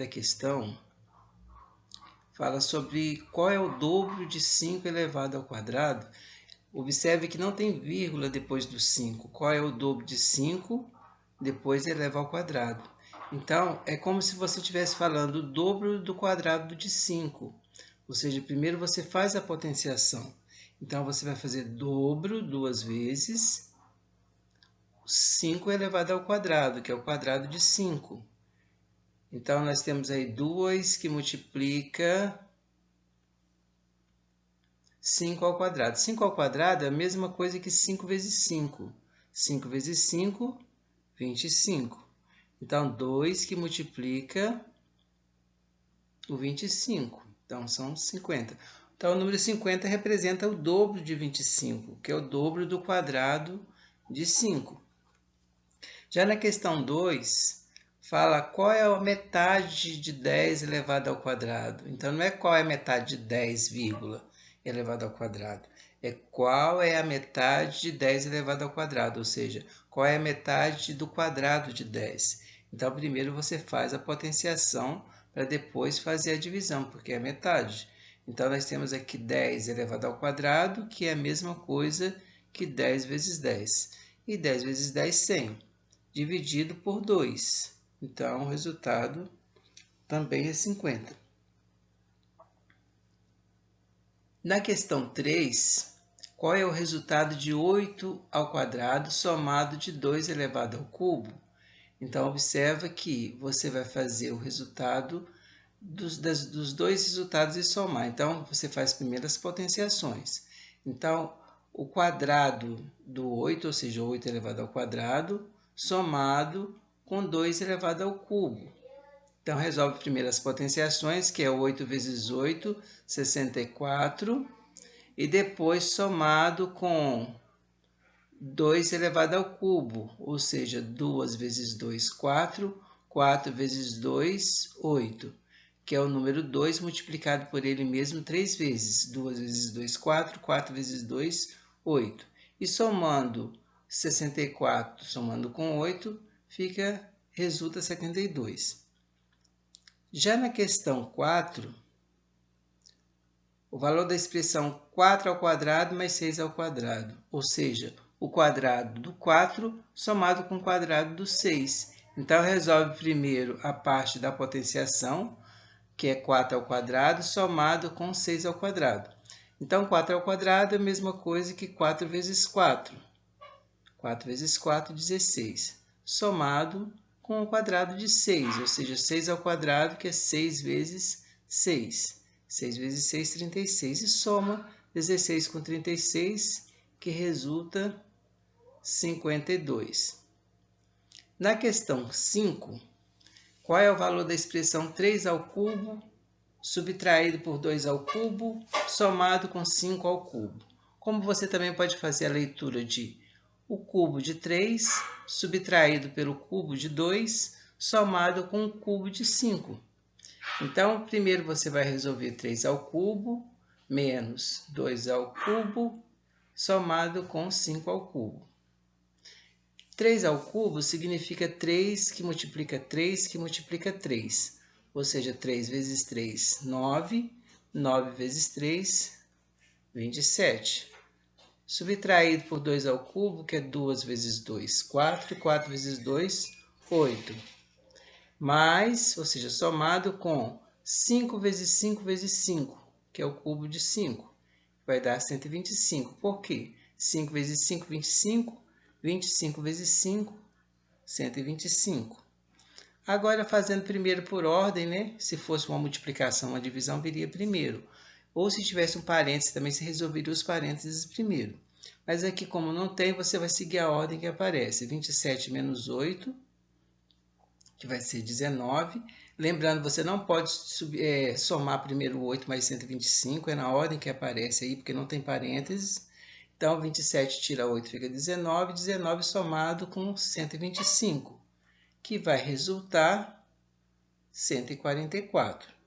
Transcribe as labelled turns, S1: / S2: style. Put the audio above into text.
S1: A questão fala sobre qual é o dobro de 5 elevado ao quadrado. Observe que não tem vírgula depois do 5. Qual é o dobro de 5 depois eleva ao quadrado? Então, é como se você estivesse falando o dobro do quadrado de 5. Ou seja, primeiro você faz a potenciação. Então, você vai fazer dobro duas vezes 5 elevado ao quadrado, que é o quadrado de 5. Então, nós temos aí 2 que multiplica 5 ao quadrado. 5 ao quadrado é a mesma coisa que 5 vezes 5. 5 vezes 5, 25. Então, 2 que multiplica o 25. Então, são 50. Então, o número 50 representa o dobro de 25, que é o dobro do quadrado de 5. Já na questão 2, fala qual é a metade de 10 elevado ao quadrado. Então, não é qual é a metade de 10, vírgula, elevado ao quadrado. É qual é a metade de 10 elevado ao quadrado, ou seja, qual é a metade do quadrado de 10. Então, primeiro você faz a potenciação para depois fazer a divisão, porque é a metade. Então, nós temos aqui 10 elevado ao quadrado, que é a mesma coisa que 10 vezes 10. E 10 vezes 10, 100, dividido por 2. Então, o resultado também é 50. Na questão 3, qual é o resultado de 8 ao quadrado somado de 2 elevado ao cubo? Então, observa que você vai fazer o resultado dos dois resultados e somar. Então, você faz primeiro as potenciações. Então, o quadrado do 8, ou seja, 8 elevado ao quadrado, somado com 2 elevado ao cubo. Então, resolve primeiro as potenciações, que é 8 vezes 8, 64, e depois somado com 2 elevado ao cubo, ou seja, 2 vezes 2, 4, 4 vezes 2, 8, que é o número 2 multiplicado por ele mesmo 3 vezes. 2 vezes 2, 4, 4 vezes 2, 8. E somando 64, somando com 8, resulta 72. Já na questão 4, o valor da expressão 4 ao quadrado mais 6 ao quadrado, ou seja, o quadrado do 4 somado com o quadrado do 6. Então, resolve primeiro a parte da potenciação, que é 4 ao quadrado, somado com 6 ao quadrado. Então, 4 ao quadrado é a mesma coisa que 4 vezes 4. 4 vezes 4, 16. Somado com o quadrado de 6, ou seja, 6 ao quadrado, que é 6 vezes 6. 6 vezes 6, 36. E soma 16 com 36, que resulta 52. Na questão 5, qual é o valor da expressão 3 ao cubo, subtraído por 2 ao cubo, somado com 5 ao cubo? Como você também pode fazer a leitura de o cubo de 3, subtraído pelo cubo de 2, somado com o cubo de 5. Então, primeiro você vai resolver 3 ao cubo, menos 2 ao cubo, somado com 5 ao cubo. 3 ao cubo significa 3 que multiplica 3 que multiplica 3. Ou seja, 3 vezes 3, 9. 9 vezes 3, 27. Subtraído por 2 ao cubo, que é 2 vezes 2, 4. E 4 vezes 2, 8. Mais, ou seja, somado com 5 vezes 5 vezes 5, que é o cubo de 5. Vai dar 125. Por quê? 5 vezes 5, 25. 25 vezes 5, 125. Agora, fazendo primeiro por ordem, né? Se fosse uma multiplicação, uma divisão, viria primeiro. Ou se tivesse um parênteses, também se resolveria os parênteses primeiro. Mas aqui, como não tem, você vai seguir a ordem que aparece. 27 menos 8, que vai ser 19. Lembrando, você não pode somar primeiro 8 mais 125, é na ordem que aparece aí, porque não tem parênteses. Então, 27 tira 8 fica 19, 19 somado com 125, que vai resultar 144.